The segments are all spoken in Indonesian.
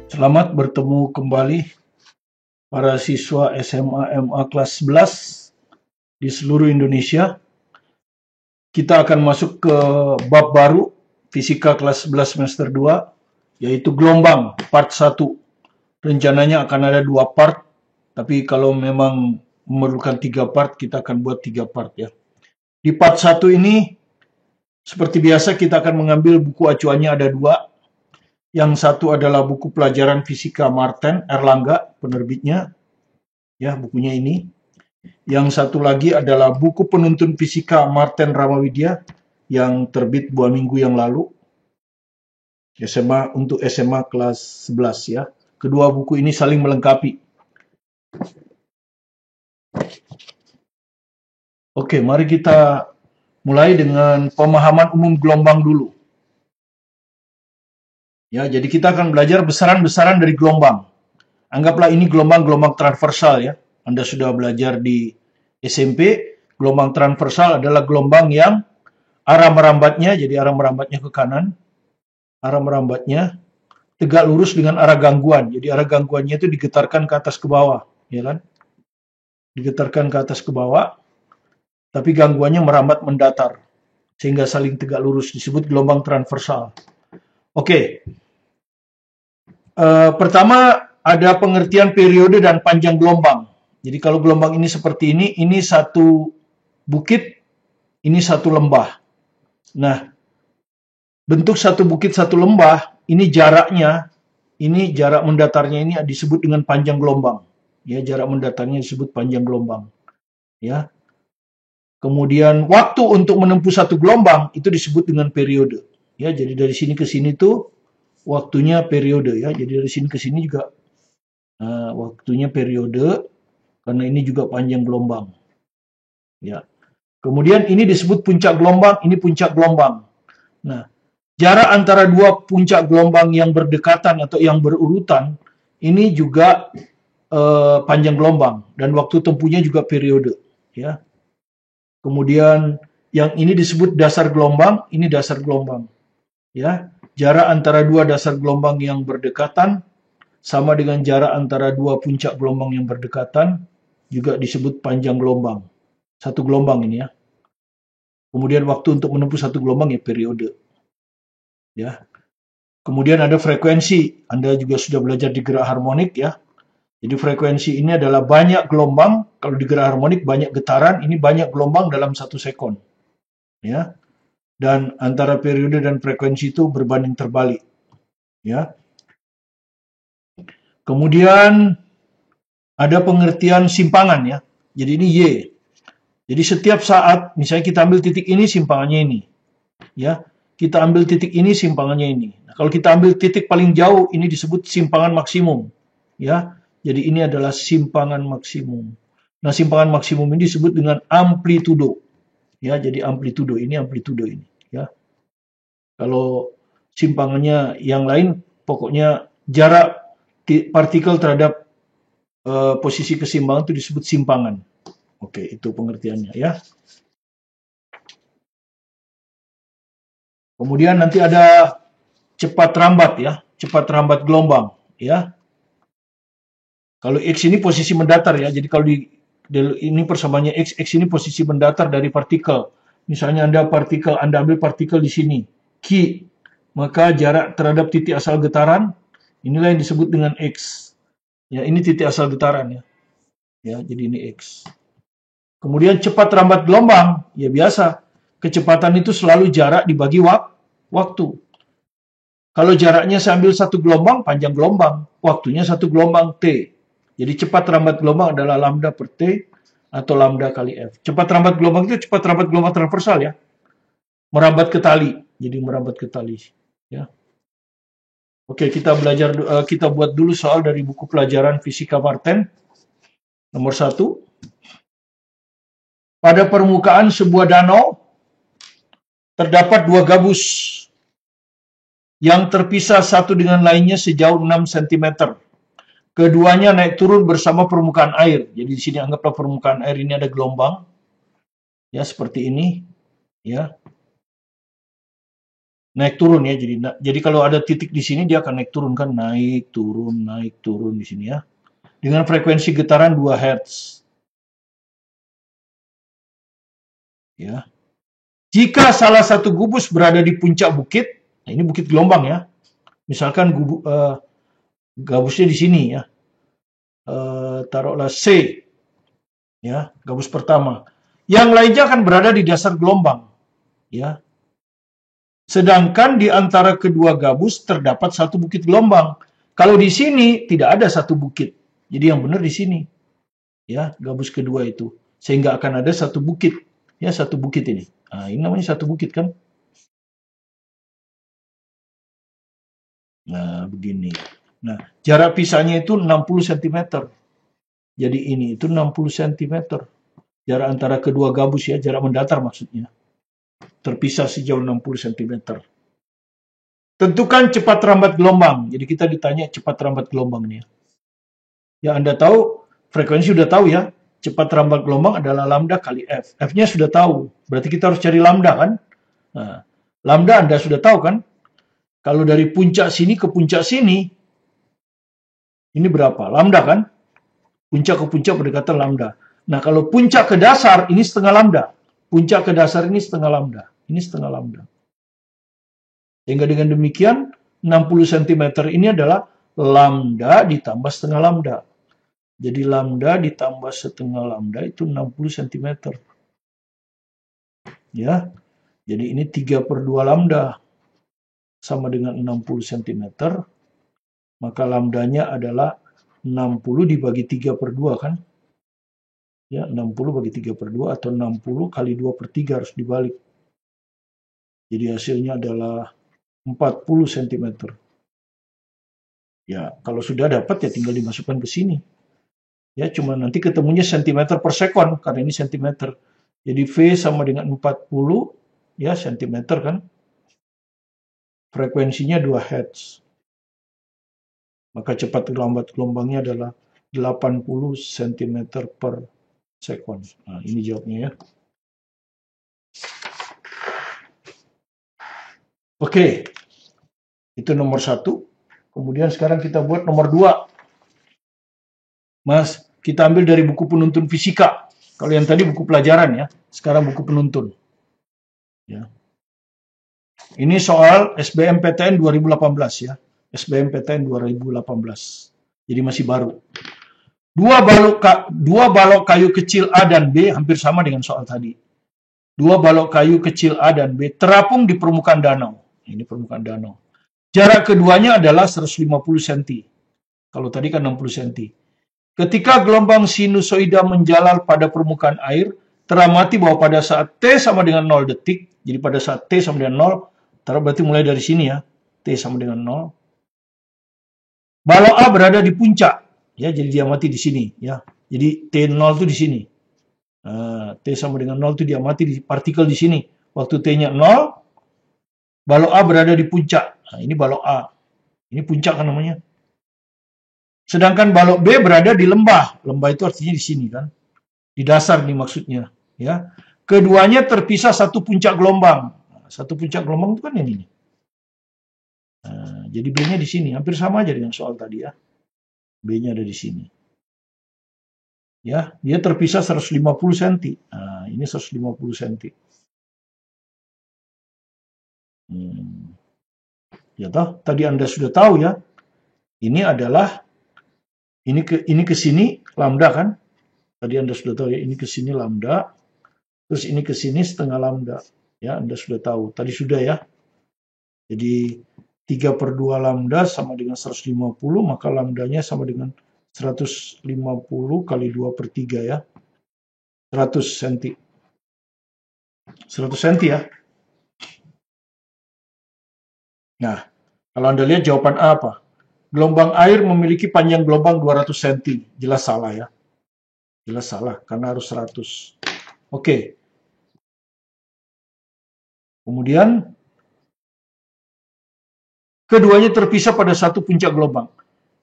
Selamat bertemu kembali para siswa SMA MA kelas 11 di seluruh Indonesia. Kita akan masuk ke bab baru Fisika kelas 11 semester 2, yaitu gelombang part 1. Rencananya akan ada 2 part, tapi kalau memang memerlukan 3 part, kita akan buat 3 part ya. Di part 1 ini, seperti biasa kita akan mengambil buku acuannya ada 2. Yang satu adalah buku pelajaran Fisika Marten Erlangga, penerbitnya. Ya, bukunya ini. Yang satu lagi adalah buku penuntun Fisika Marten Ramawidya yang terbit 2 minggu yang lalu. Untuk SMA kelas 11 ya. Kedua buku ini saling melengkapi. Oke, mari kita mulai dengan pemahaman umum gelombang dulu. Ya, jadi kita akan belajar besaran-besaran dari gelombang. Anggaplah ini gelombang-gelombang transversal ya. Anda sudah belajar di SMP, gelombang transversal adalah gelombang yang arah merambatnya, jadi arah merambatnya ke kanan, arah merambatnya tegak lurus dengan arah gangguan. Jadi arah gangguannya itu digetarkan ke atas ke bawah, ya kan? Digetarkan ke atas ke bawah, tapi gangguannya merambat mendatar sehingga saling tegak lurus, disebut gelombang transversal. Oke. Pertama ada pengertian periode dan panjang gelombang. Jadi kalau gelombang ini seperti ini satu bukit, ini satu lembah. Nah, bentuk satu bukit satu lembah, ini jaraknya, ini jarak mendatarnya ini disebut dengan panjang gelombang. Ya, jarak mendatarnya disebut panjang gelombang. Ya. Kemudian waktu untuk menempuh satu gelombang itu disebut dengan periode. Ya, jadi dari sini ke sini tuh waktunya periode ya. Jadi dari sini ke sini juga waktunya periode karena ini juga panjang gelombang. Ya. Kemudian ini disebut puncak gelombang, ini puncak gelombang. Nah, jarak antara dua puncak gelombang yang berdekatan atau yang berurutan ini juga panjang gelombang dan waktu tempuhnya juga periode ya. Kemudian yang ini disebut dasar gelombang, ini dasar gelombang. Ya, jarak antara dua dasar gelombang yang berdekatan sama dengan jarak antara dua puncak gelombang yang berdekatan juga disebut panjang gelombang. Satu gelombang ini ya. Kemudian waktu untuk menempuh satu gelombang ya periode. Ya. Kemudian ada frekuensi. Anda juga sudah belajar di gerak harmonik ya. Jadi frekuensi ini adalah banyak gelombang. Kalau di gerak harmonik banyak getaran, ini banyak gelombang dalam 1 sekon. Ya. Dan antara periode dan frekuensi itu berbanding terbalik. Ya. Kemudian ada pengertian simpangan ya. Jadi ini Y. Jadi setiap saat misalnya kita ambil titik ini simpangannya ini. Ya. Kita ambil titik ini simpangannya ini. Nah, kalau kita ambil titik paling jauh ini disebut simpangan maksimum. Ya. Jadi ini adalah simpangan maksimum. Nah, simpangan maksimum ini disebut dengan amplitudo. Ya, jadi amplitudo ini ya. Kalau simpangannya yang lain pokoknya jarak partikel terhadap posisi keseimbangan itu disebut simpangan. Oke, itu pengertiannya ya. Kemudian nanti ada cepat rambat ya, cepat rambat gelombang ya. Kalau X ini posisi mendatar ya, jadi kalau ini persamaannya X ini posisi mendatar dari partikel. Misalnya Anda ambil partikel di sini, Q, maka jarak terhadap titik asal getaran, inilah yang disebut dengan X. Ya, ini titik asal getaran ya. Ya, jadi ini X. Kemudian cepat rambat gelombang, ya biasa. Kecepatan itu selalu jarak dibagi waktu. Kalau jaraknya saya ambil satu gelombang, panjang gelombang. Waktunya satu gelombang T. Jadi cepat rambat gelombang adalah lambda per T atau lambda kali F. Cepat rambat gelombang itu cepat rambat gelombang transversal ya. Merambat ke tali. Jadi merambat ke tali. Ya. Oke, kita buat dulu soal dari buku pelajaran Fisika Marten. Nomor 1. Pada permukaan sebuah danau terdapat 2 gabus yang terpisah satu dengan lainnya sejauh 6 cm. Keduanya naik turun bersama permukaan air. Jadi di sini anggaplah permukaan air ini ada gelombang. Ya, seperti ini, ya. naik turun ya. Jadi kalau ada titik di sini dia akan naik turun kan, naik turun di sini ya. Dengan frekuensi getaran 2 Hz. Ya. Jika salah satu gubus berada di puncak bukit, nah ini bukit gelombang ya. Misalkan gabusnya di sini ya. Taruhlah C ya, gabus pertama. Yang lainnya akan berada di dasar gelombang ya. Sedangkan di antara kedua gabus terdapat satu bukit gelombang. Kalau di sini tidak ada satu bukit. Jadi yang benar di sini. Ya, gabus kedua itu. Sehingga akan ada satu bukit. Ya, satu bukit ini. Nah, ini namanya satu bukit kan? Nah, begini. Nah, jarak pisahnya itu 60 cm. Jadi ini itu 60 cm. Jarak antara kedua gabus ya, jarak mendatar maksudnya. Terpisah sejauh 60 cm. Tentukan cepat rambat gelombang. Jadi kita ditanya cepat rambat gelombang nih. Ya Anda tahu, frekuensi sudah tahu ya. Cepat rambat gelombang adalah lambda kali F. F-nya sudah tahu. Berarti kita harus cari lambda kan? Nah, lambda Anda sudah tahu kan? Kalau dari puncak sini ke puncak sini, ini berapa? Lambda kan? Puncak ke puncak berdekatan lambda. Nah, kalau puncak ke dasar, ini setengah lambda. Puncak ke dasar ini setengah lambda. Ini setengah lambda. Sehingga dengan demikian, 60 cm ini adalah lambda ditambah setengah lambda. Jadi lambda ditambah setengah lambda itu 60 cm. Ya, jadi ini 3/2 lambda. Sama dengan 60 cm. Maka lambdanya adalah 60 dibagi 3/2 kan? Ya, 60 bagi 3/2 atau 60 kali 2/3 harus dibalik. Jadi hasilnya adalah 40 cm. Ya, kalau sudah dapat ya tinggal dimasukkan ke sini. Ya, cuma nanti ketemunya cm per sekon karena ini cm. Jadi V sama dengan 40 ya cm kan. Frekuensinya 2 Hz. Maka cepat lambat gelombangnya adalah 80 cm per sekon. Nah, ini jawabnya ya. Oke, itu nomor 1. Kemudian sekarang kita buat nomor 2. Mas, kita ambil dari buku penuntun fisika. Kalau yang tadi buku pelajaran ya, sekarang buku penuntun. Ya. Ini soal SBMPTN 2018 ya. SBMPTN 2018. Jadi masih baru. Dua balok kayu kecil A dan B hampir sama dengan soal tadi. Dua balok kayu kecil A dan B terapung di permukaan danau. Ini permukaan danau. Jarak keduanya adalah 150 cm. Kalau tadi kan 60 cm. Ketika gelombang sinusoida menjalar pada permukaan air, teramati bahwa pada saat T sama dengan 0 detik, jadi pada saat T sama dengan 0, berarti mulai dari sini ya, T sama dengan 0. Balok A berada di puncak, ya, jadi diamati di sini, ya. Jadi T0 itu di sini. Nah, T sama dengan 0 itu diamati di partikel di sini. Waktu T-nya 0, balok A berada di puncak. Nah, ini balok A. Ini puncak kan namanya. Sedangkan balok B berada di lembah. Lembah itu artinya di sini kan. Di dasar nih maksudnya. Ya. Keduanya terpisah satu puncak gelombang. Satu puncak gelombang itu kan ini. Nah, jadi B-nya di sini. Hampir sama aja dengan soal tadi ya. B-nya ada di sini. Ya, dia terpisah 150 cm. Nah, ini 150 cm. Ya toh, tadi Anda sudah tahu ya. Ini adalah ini ke sini lambda kan? Tadi Anda sudah tahu ya, ini ke sini lambda. Terus ini ke sini setengah lambda. Ya, Anda sudah tahu. Tadi sudah ya. Jadi 3/2 lambda sama dengan 150, maka lambdanya sama dengan 150 kali 2/3 ya. 100 cm. 100 cm ya. Nah, kalau Anda lihat jawaban A apa? Gelombang air memiliki panjang gelombang 200 cm. Jelas salah ya. Jelas salah, karena harus 100. Oke. Kemudian, keduanya terpisah pada satu puncak gelombang.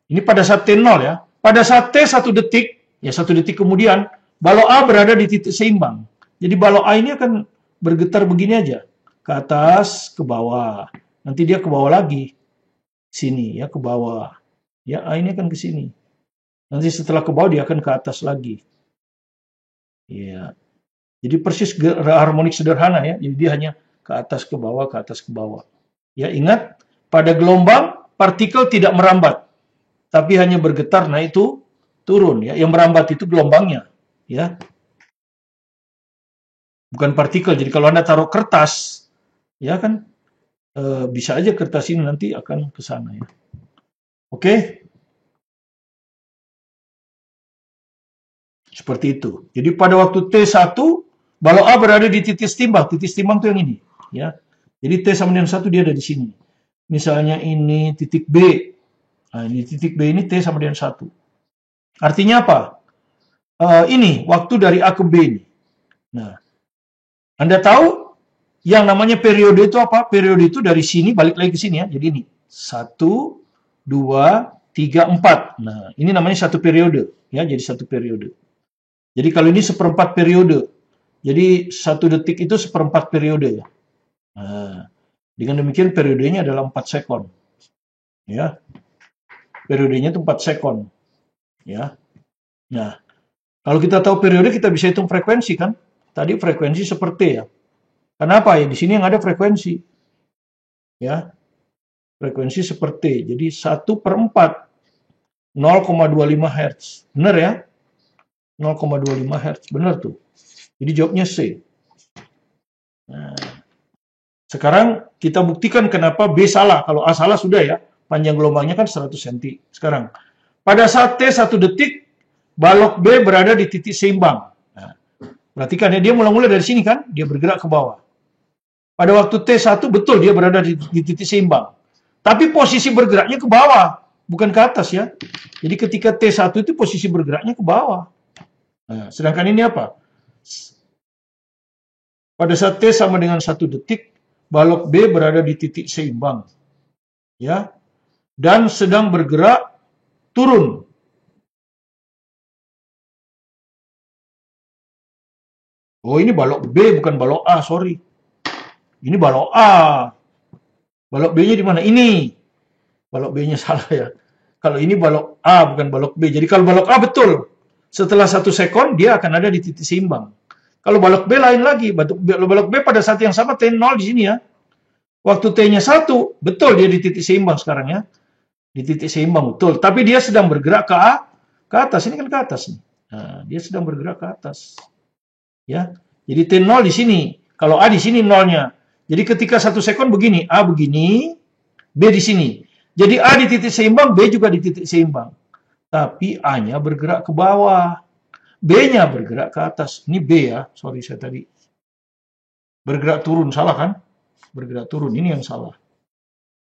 Ini pada saat T0 ya. Pada saat T 1 detik, ya 1 detik kemudian, balok A berada di titik seimbang. Jadi balok A ini akan bergetar begini aja. Ke atas, ke bawah. nanti dia ke bawah lagi, sini ya, ke bawah. Ya, A ini akan ke sini. Nanti setelah ke bawah dia akan ke atas lagi. Ya. Jadi persis harmonik sederhana ya. Jadi dia hanya ke atas ke bawah, ke atas ke bawah. Ya, ingat pada gelombang partikel tidak merambat, tapi hanya bergetar naik itu turun ya. Yang merambat itu gelombangnya, ya. Bukan partikel. Jadi kalau Anda taruh kertas, ya kan bisa aja kertas ini nanti akan ke sana ya. Oke? Seperti itu. Jadi pada waktu T1, balok A berada di titik setimbang. Titik setimbang itu yang ini, ya. Jadi T sama dengan 1 dia ada di sini. Misalnya ini titik B. Nah, di titik B ini T sama dengan 1. Artinya apa? Ini waktu dari A ke B ini. Nah, Anda tahu yang namanya periode itu apa? Periode itu dari sini balik lagi ke sini ya. Jadi ini 1, 2, 3, 4. Nah, ini namanya satu periode ya. Jadi satu periode. Jadi kalau ini seperempat periode. Jadi 1 detik itu seperempat periode ya. Nah, dengan demikian periodenya adalah 4 sekon. Ya. Periodenya itu 4 sekon. Ya. Nah, kalau kita tahu periode kita bisa hitung frekuensi kan? Tadi frekuensi seperti ya. Kenapa ya? Di sini yang ada frekuensi. Ya. Frekuensi seperti. Jadi 1/4 0,25 Hz. Benar ya? 0,25 Hz. Benar tuh. Jadi jawabnya C. Nah, sekarang kita buktikan kenapa B salah. Kalau A salah sudah ya. Panjang gelombangnya kan 100 cm. Sekarang, pada saat T 1 detik, balok B berada di titik seimbang. Nah, perhatikan ya, dia mulai dari sini kan, dia bergerak ke bawah. Pada waktu T1 betul dia berada di titik seimbang. Tapi posisi bergeraknya ke bawah, bukan ke atas ya. Jadi ketika T1 itu posisi bergeraknya ke bawah. Nah, sedangkan ini apa? Pada saat T sama dengan 1 detik, balok B berada di titik seimbang. Ya. Dan sedang bergerak turun. Oh, ini balok B bukan balok A, sorry. Ini balok A. Balok B-nya di mana? Ini. Balok B-nya salah ya. Kalau ini balok A bukan balok B. Jadi kalau balok A betul. Setelah 1 sekon dia akan ada di titik seimbang. Kalau balok B lain lagi. Balok B pada saat yang sama T0 di sini ya. Waktu T-nya 1, betul dia di titik seimbang sekarang ya. Di titik seimbang betul. Tapi dia sedang bergerak ke A, ke atas. Ini kan ke atas nih. Nah, dia sedang bergerak ke atas. Ya. Jadi T0 di sini. Kalau A di sini nolnya. Jadi ketika 1 sekon begini, A begini, B di sini. Jadi A di titik seimbang, B juga di titik seimbang. Tapi A-nya bergerak ke bawah. B-nya bergerak ke atas. Ini B ya, sorry saya tadi. Bergerak turun, salah kan? Bergerak turun, ini yang salah.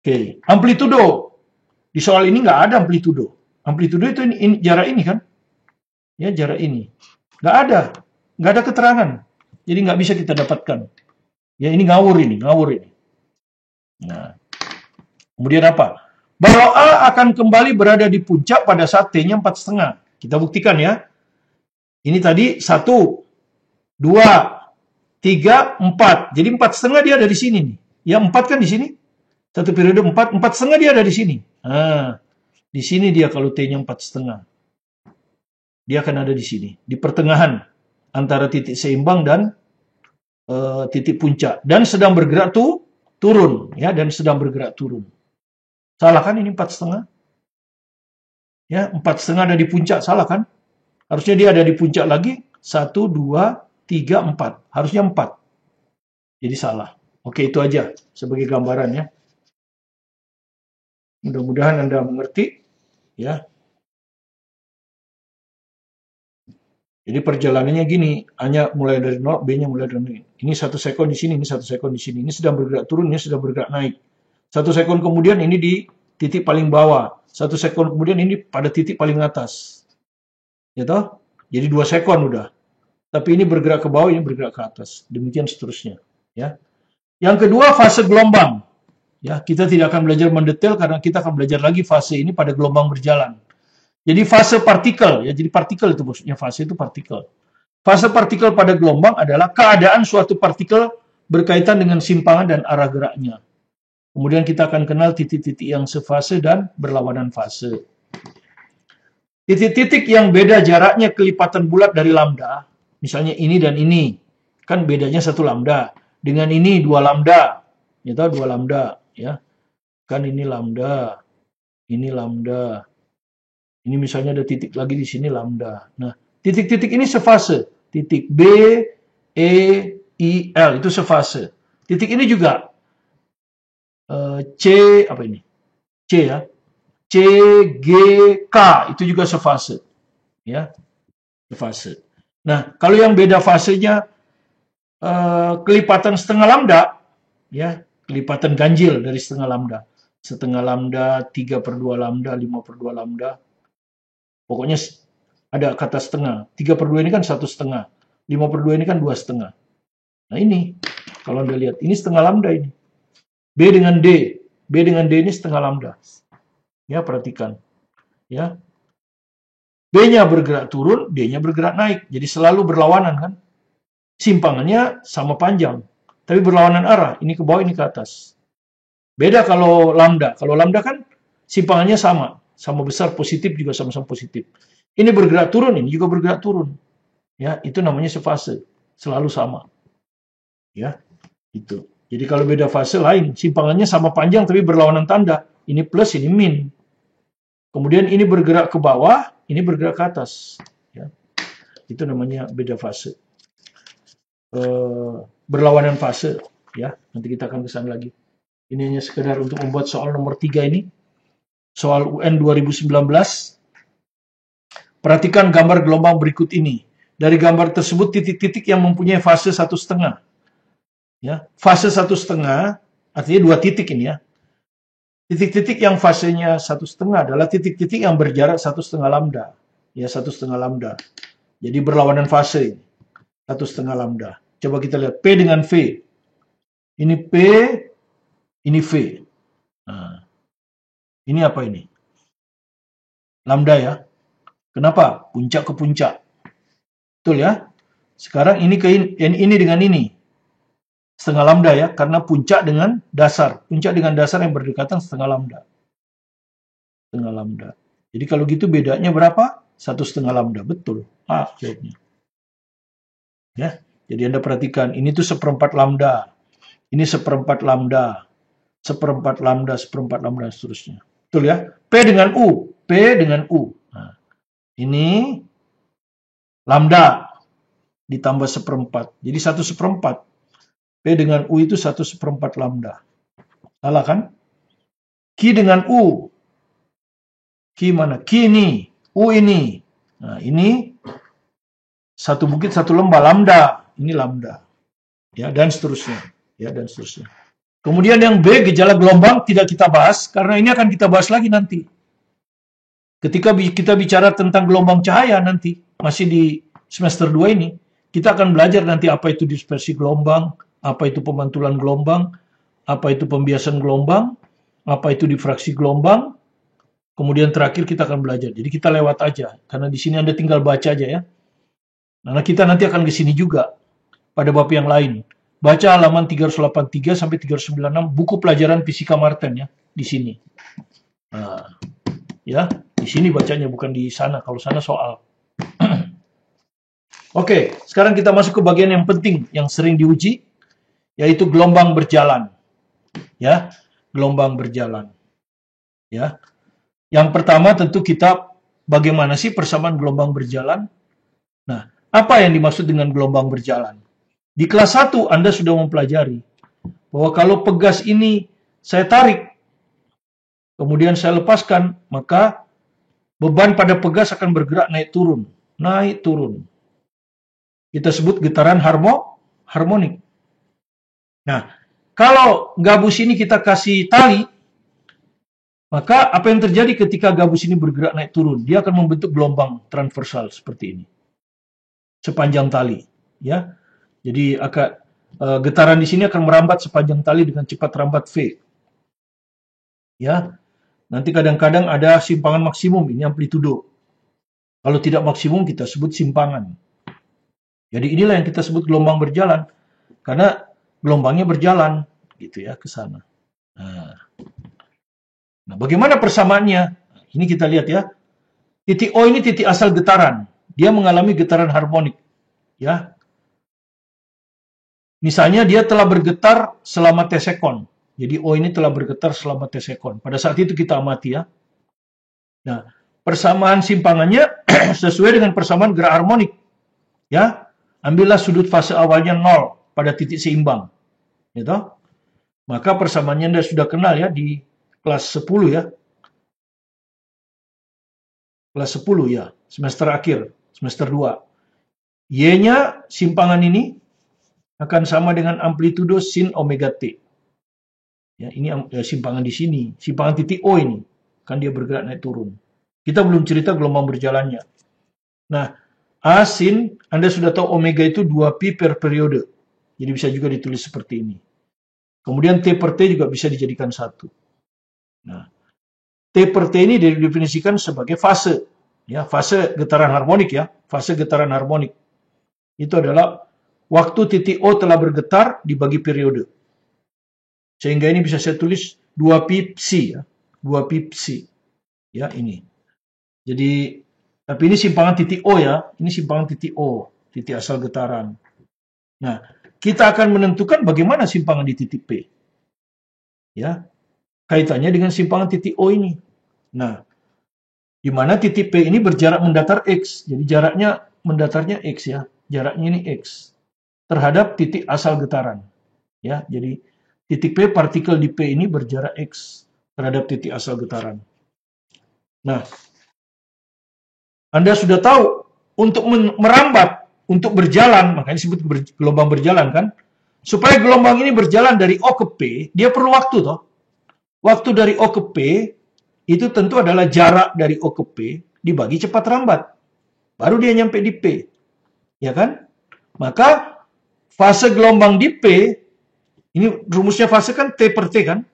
Oke, amplitudo. Di soal ini nggak ada amplitudo. Amplitudo itu ini, jarak ini kan? Ya, jarak ini. Nggak ada keterangan. Jadi nggak bisa kita dapatkan. Ya, ini ngawur ini. Nah, kemudian apa? Balok A akan kembali berada di puncak pada saat T-nya 4,5. Kita buktikan ya. Ini tadi 1, 2, 3, 4. Jadi 4,5 dia ada di sini nih. Ya, 4 kan di sini. Satu periode 4, 4,5 dia ada di sini. Nah, di sini dia kalau T-nya 4,5. Dia akan ada di sini. Di pertengahan antara titik seimbang dan titik puncak. Dan sedang bergerak turun. Ya, dan sedang bergerak turun. Salah kan ini 4,5? Ya, 4,5 ada di puncak. Salah kan? Harusnya dia ada di puncak lagi. 1, 2, 3, 4. Harusnya 4. Jadi salah. Oke, itu aja sebagai gambaran ya. Mudah-mudahan Anda mengerti. Ya. Jadi perjalanannya gini, hanya mulai dari 0, B-nya mulai dari 0. Ini 1 sekon di sini, ini 1 sekon di sini. Ini sedang bergerak turun, ini sedang bergerak naik. 1 sekon kemudian ini di titik paling bawah. 1 sekon kemudian ini pada titik paling atas. Ya toh? Jadi 2 sekon udah. Tapi ini bergerak ke bawah, ini bergerak ke atas. Demikian seterusnya. Ya. Yang kedua, fase gelombang. Ya, kita tidak akan belajar mendetail karena kita akan belajar lagi fase ini pada gelombang berjalan. Jadi fase partikel, ya, jadi partikel itu maksudnya, fase itu partikel. Fase partikel pada gelombang adalah keadaan suatu partikel berkaitan dengan simpangan dan arah geraknya. Kemudian kita akan kenal titik-titik yang sefase dan berlawanan fase. Titik-titik yang beda jaraknya kelipatan bulat dari lambda, misalnya ini dan ini, kan bedanya 1 lambda. Dengan ini 2 lambda, ya tahu 2 lambda, ya. Kan ini lambda, ini lambda. Ini misalnya ada titik lagi di sini lambda. Nah, titik-titik ini sefase. Titik B, E, I, L itu sefase. Titik ini juga C apa ini? C ya. C, G, K itu juga sefase. Ya, sefase. Nah, kalau yang beda fasenya kelipatan setengah lambda, ya, kelipatan ganjil dari setengah lambda. Setengah lambda, 3/2 lambda, 5/2 lambda. Pokoknya ada kata setengah. 3/2 ini kan 1/2. 5/2 ini kan 2/2. Nah ini, kalau Anda lihat, ini setengah lambda ini. B dengan D. B dengan D ini setengah lambda. Ya, perhatikan. Ya. B-nya bergerak turun, D-nya bergerak naik. Jadi selalu berlawanan kan. Simpangannya sama panjang. Tapi berlawanan arah. Ini ke bawah, ini ke atas. Beda kalau lambda. Kalau lambda kan simpangannya sama. Sama besar, positif juga sama-sama positif. Ini bergerak turun, ini juga bergerak turun. Ya, itu namanya sefase. Selalu sama. Ya, itu. Jadi kalau beda fase lain, simpangannya sama panjang tapi berlawanan tanda. Ini plus, ini min. Kemudian ini bergerak ke bawah, ini bergerak ke atas. Ya. Itu namanya beda fase. Berlawanan fase. Ya, nanti kita akan ke sana lagi. Ini hanya sekedar untuk membuat soal nomor 3 ini. Soal UN 2019. Perhatikan gambar gelombang berikut ini. Dari gambar tersebut titik-titik yang mempunyai fase 1,5. Ya, fase 1,5 artinya 2 titik ini ya. Titik-titik yang fasenya 1,5 adalah titik-titik yang berjarak 1,5 lambda. Ya, 1,5 lambda. Jadi berlawanan fase ini. 1,5 lambda. Coba kita lihat P dengan V. Ini P, ini V. Nah, ini apa ini? Lambda ya. Kenapa? Puncak ke puncak. Betul ya? Sekarang ini ke ini dengan ini. Setengah lambda ya, karena puncak dengan dasar. Puncak dengan dasar yang berdekatan setengah lambda. Setengah lambda. Jadi kalau gitu bedanya berapa? 1,5 lambda. Betul. A jawabnya. Ya, jadi Anda perhatikan. Ini tuh 1/4 lambda. Ini 1/4 lambda. 1/4 lambda, 1/4 lambda, seterusnya. Betul ya? P dengan U. P dengan U. Nah, ini lambda ditambah 1/4. Jadi 1/4. P dengan U itu 1/4 lambda. Salah kan? Q dengan U. Q mana? Q ini. U ini. Nah, ini satu bukit, satu lembah. Lambda. Ini lambda. Ya, dan seterusnya. Ya, dan seterusnya. Kemudian yang B, gejala gelombang, tidak kita bahas. Karena ini akan kita bahas lagi nanti. Ketika kita bicara tentang gelombang cahaya nanti. Masih di semester 2 ini. Kita akan belajar nanti apa itu dispersi gelombang. Apa itu pemantulan gelombang, apa itu pembiasan gelombang, apa itu difraksi gelombang. Kemudian terakhir kita akan belajar. Jadi kita lewat aja, karena di sini Anda tinggal baca aja ya. Karena kita nanti akan ke sini juga pada bab yang lain. Baca halaman 383 sampai 396 buku pelajaran fisika Martin ya, di sini. Nah, ya, di sini bacanya bukan di sana. Kalau sana soal. Oke, sekarang kita masuk ke bagian yang penting yang sering diuji. Yaitu gelombang berjalan. Ya, gelombang berjalan. Ya. Yang pertama tentu kita bagaimana sih persamaan gelombang berjalan? Nah, apa yang dimaksud dengan gelombang berjalan? Di kelas 1 Anda sudah mempelajari bahwa kalau pegas ini saya tarik, kemudian saya lepaskan, maka beban pada pegas akan bergerak naik turun, naik turun. Kita sebut getaran harmonik. Nah, kalau gabus ini kita kasih tali, maka apa yang terjadi ketika gabus ini bergerak naik turun? Dia akan membentuk gelombang transversal seperti ini. Sepanjang tali. Ya. Jadi getaran di sini akan merambat sepanjang tali dengan cepat rambat V. Ya. Nanti kadang-kadang ada simpangan maksimum, ini amplitudo. Kalau tidak maksimum kita sebut simpangan. Jadi inilah yang kita sebut gelombang berjalan. Karena gelombangnya berjalan gitu ya ke sana. Nah, bagaimana persamaannya? Ini kita lihat ya. Titik O ini titik asal getaran. Dia mengalami getaran harmonik. Ya. Misalnya dia telah bergetar selama T sekon. Jadi O ini telah bergetar selama T sekon. Pada saat itu kita amati ya. Nah, persamaan simpangannya sesuai dengan persamaan gerak harmonik. Ya. Ambillah sudut fase awalnya 0 pada titik seimbang. Gitu. Maka persamaannya Anda sudah kenal ya di kelas 10 ya. Kelas 10 ya, semester akhir, semester 2. Y-nya simpangan ini akan sama dengan amplitudo sin omega T. Ya, ini simpangan di sini, simpangan titik O ini. Kan dia bergerak naik turun. Kita belum cerita gelombang berjalannya. Nah, A sin, Anda sudah tahu omega itu 2pi per periode. Jadi bisa juga ditulis seperti ini. Kemudian T per T juga bisa dijadikan 1. Nah, T per T ini didefinisikan sebagai fase. Ya, fase getaran harmonik ya. Fase getaran harmonik. Itu adalah waktu titik O telah bergetar dibagi periode. Sehingga ini bisa saya tulis 2pi psi ya. 2pi psi. Ya, ini. Jadi, tapi ini simpangan titik O ya. Ini simpangan titik O. Titik asal getaran. Nah, kita akan menentukan bagaimana simpangan di titik P. Ya. Kaitannya dengan simpangan titik O ini. Nah, di mana titik P ini berjarak mendatar X. Jadi jaraknya mendatarnya X ya. Jaraknya ini X. Terhadap titik asal getaran. Ya, jadi titik P, partikel di P ini berjarak X terhadap titik asal getaran. Nah, Anda sudah tahu untuk merambat, untuk berjalan, makanya disebut gelombang berjalan kan. Supaya gelombang ini berjalan dari O ke P, dia perlu waktu toh. Waktu dari O ke P itu tentu adalah jarak dari O ke P dibagi cepat rambat. Baru dia nyampe di P. Ya kan? Maka fase gelombang di P, ini rumusnya fase kan T per T kan?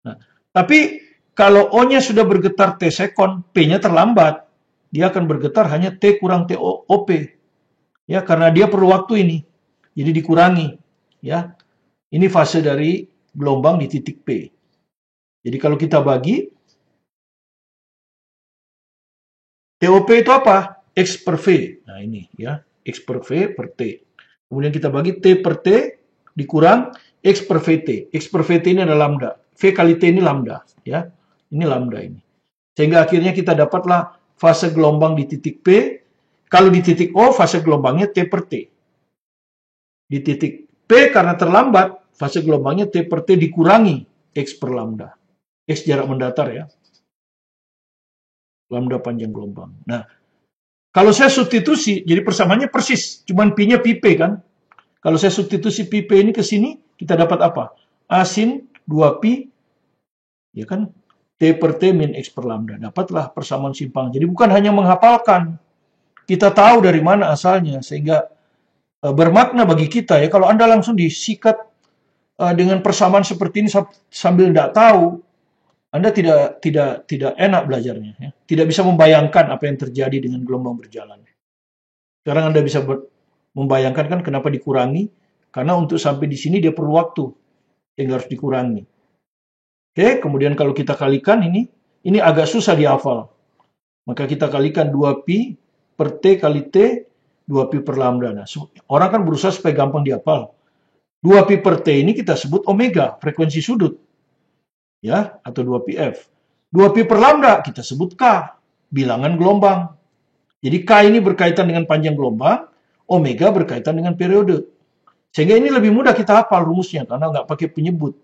Nah, tapi kalau O-nya sudah bergetar T sekon, P-nya terlambat. Dia akan bergetar hanya T kurang T OP. Ya, karena dia perlu waktu ini. Jadi dikurangi. Ya. Ini fase dari gelombang di titik P. Jadi kalau kita bagi, TOP itu apa? X per V. Nah ini ya, X per V per T. Kemudian kita bagi T per T dikurang X per VT. X per VT ini adalah lambda. V kali T ini lambda. Ya, ini lambda ini. Sehingga akhirnya kita dapatlah fase gelombang di titik P. Kalau di titik O, fase gelombangnya T per T. Di titik P karena terlambat, fase gelombangnya T per T dikurangi X per lambda. X jarak mendatar ya. Lambda panjang gelombang. Nah, kalau saya substitusi, jadi persamaannya persis. Cuman Pi-nya pi P kan. Kalau saya substitusi pi P ini ke sini, kita dapat apa? A sin 2pi, ya kan? T per T min X per lambda. Dapatlah persamaan simpangan. Jadi bukan hanya menghafalkan. Kita tahu dari mana asalnya. Sehingga bermakna bagi kita ya. Kalau Anda langsung disikat dengan persamaan seperti ini sambil tidak tahu, Anda tidak enak belajarnya. Ya. Tidak bisa membayangkan apa yang terjadi dengan gelombang berjalan. Sekarang Anda bisa membayangkan kan kenapa dikurangi. Karena untuk sampai di sini dia perlu waktu. Yang harus dikurangi. Oke, kemudian kalau kita kalikan ini agak susah dihafal. Maka kita kalikan 2pi per T kali T, 2pi per lambda. Nah, orang kan berusaha supaya gampang dihafal. 2pi per T ini kita sebut omega, frekuensi sudut. Ya, atau 2πf. 2pi per lambda kita sebut K, bilangan gelombang. Jadi K ini berkaitan dengan panjang gelombang, omega berkaitan dengan periode. Sehingga ini lebih mudah kita hafal rumusnya karena nggak pakai penyebut.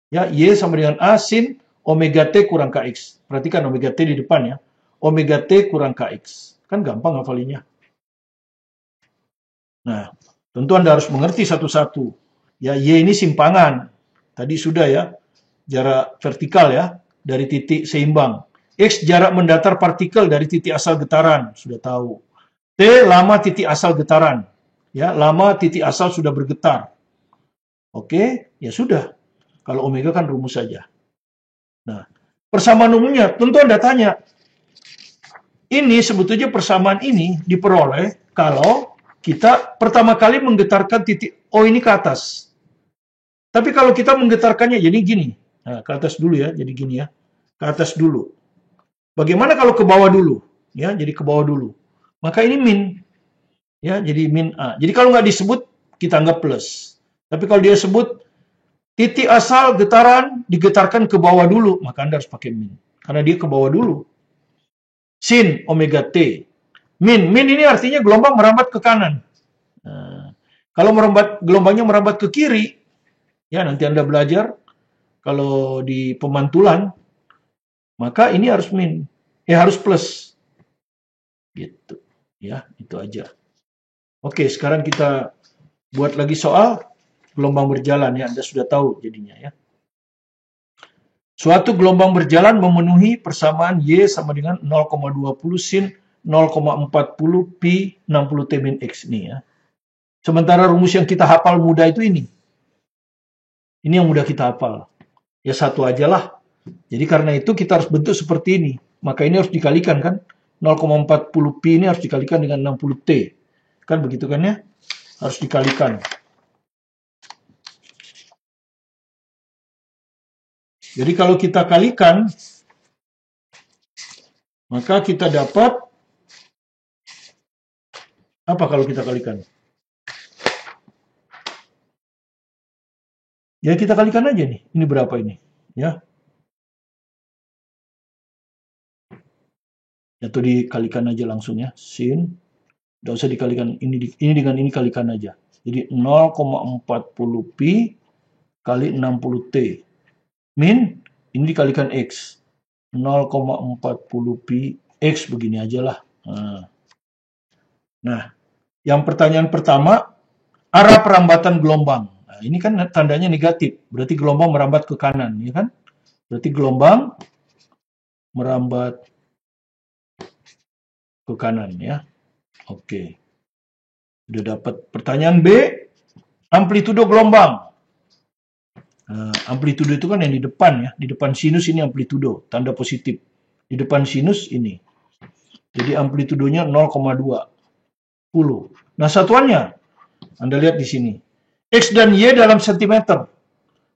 Ya, Y sama dengan A sin omega T kurang KX. Perhatikan omega T di depan ya. Omega T kurang KX. Kan gampang hafalinya. Nah, tentu Anda harus mengerti satu-satu. Ya, Y ini simpangan. Tadi sudah ya. Jarak vertikal ya. Dari titik seimbang. X jarak mendatar partikel dari titik asal getaran. Sudah tahu. T lama titik asal getaran. Ya, lama titik asal sudah bergetar. Oke, ya sudah. Kalau omega kan rumus saja. Nah, persamaan umumnya, tentu Anda tanya, ini sebetulnya persamaan ini diperoleh kalau kita pertama kali menggetarkan titik O ini ke atas. Tapi kalau kita menggetarkannya, jadi gini. Nah, ke atas dulu ya, jadi gini ya. Ke atas dulu. Bagaimana kalau ke bawah dulu? Ya, jadi ke bawah dulu. Maka ini min. Ya, jadi min A. Jadi kalau nggak disebut, kita anggap plus. Tapi kalau dia sebut titik asal getaran digetarkan ke bawah dulu, maka Anda harus pakai min. Karena dia ke bawah dulu. Sin omega T. Min. Min ini artinya gelombang merambat ke kanan. Nah, kalau gelombangnya merambat ke kiri, ya nanti Anda belajar, kalau di pemantulan, maka ini harus min. Harus plus. Gitu. Ya, itu aja. Oke, sekarang kita buat lagi soal gelombang berjalan ya. Anda sudah tahu jadinya ya. Suatu gelombang berjalan memenuhi persamaan Y sama dengan 0,20 sin 0,40 pi 60 T min X ini ya. Sementara rumus yang kita hafal mudah itu ini. Ini yang mudah kita hafal. Ya satu aja lah. Jadi karena itu kita harus bentuk seperti ini. Maka ini harus dikalikan kan. 0,40 pi ini harus dikalikan dengan 60 T. Kan begitu kan ya? Harus dikalikan. Jadi kalau kita kalikan, maka kita dapat, apa kalau kita kalikan? Ya kita kalikan aja nih, ini berapa ini? Ya. Atau dikalikan aja langsung ya, sin. Nggak usah dikalikan, ini dengan ini kalikan aja. Jadi 0,40 pi kali 60 T. Min, ini dikalikan X. 0,40 pi X begini aja lah. Nah, yang pertanyaan pertama, arah perambatan gelombang. Nah, ini kan tandanya negatif, berarti gelombang merambat ke kanan, ya kan? Berarti gelombang merambat ke kanan, ya. Oke. Udah dapat. Pertanyaan B, amplitudo gelombang. Nah, amplitudo itu kan yang di depan ya, di depan sinus ini amplitudo, tanda positif. Di depan sinus ini. Jadi amplitudonya 0,20. Nah, satuannya Anda lihat di sini. X dan Y dalam sentimeter.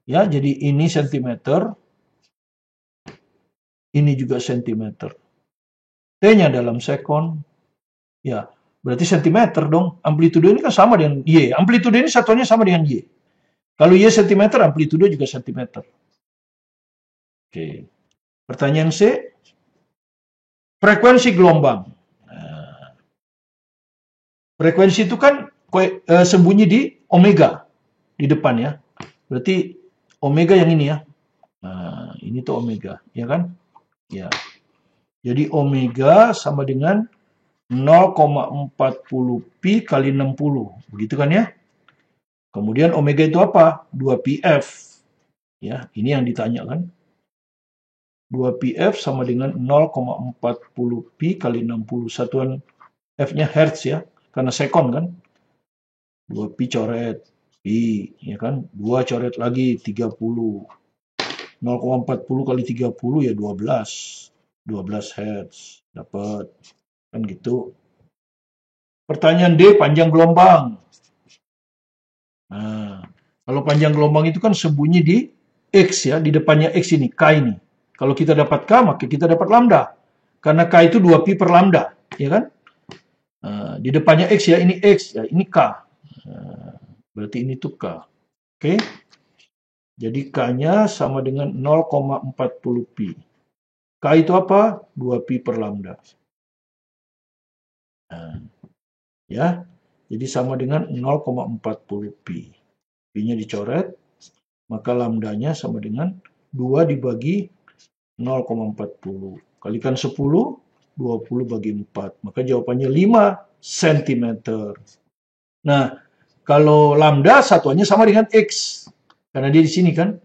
Ya, jadi ini sentimeter. Ini juga sentimeter. T-nya dalam sekon. Ya, berarti sentimeter dong. Amplitudo ini kan sama dengan Y. Amplitudo ini satuannya sama dengan Y. Kalau Y sentimeter, amplitudo juga sentimeter. Oke. Pertanyaan C. Frekuensi gelombang. Nah, frekuensi itu kan sembunyi di omega. Di depan ya. Berarti omega yang ini ya. Nah, ini tuh omega. Ya kan? Ya. Jadi omega sama dengan 0,40 pi kali 60. Begitu kan ya? Kemudian omega itu apa? 2πf. Ya, ini yang ditanya kan. 2πf sama dengan 0,40 pi kali 60. Satuan F-nya hertz ya, karena sekon kan. 2 pi coret pi, ya kan. 2 coret lagi 30. 0,40 kali 30 ya 12. 12 hertz. Dapat. Kan gitu. Pertanyaan D, panjang gelombang. Nah, kalau panjang gelombang itu kan sembunyi di X ya, di depannya X ini, K ini. Kalau kita dapat K, maka kita dapat lambda. Karena K itu 2pi per lambda, ya kan? Di depannya X ya, ini X, ya ini K. Berarti ini tuh K. Oke? Jadi K-nya sama dengan 0,40 pi. K itu apa? 2pi per lambda. Ya, jadi sama dengan 0,40 pi. Pi-nya dicoret, maka lambdanya sama dengan 2 dibagi 0,40. Kalikan 10, 20 bagi 4. Maka jawabannya 5 cm. Nah, kalau lambda satuannya sama dengan X. Karena dia di sini kan.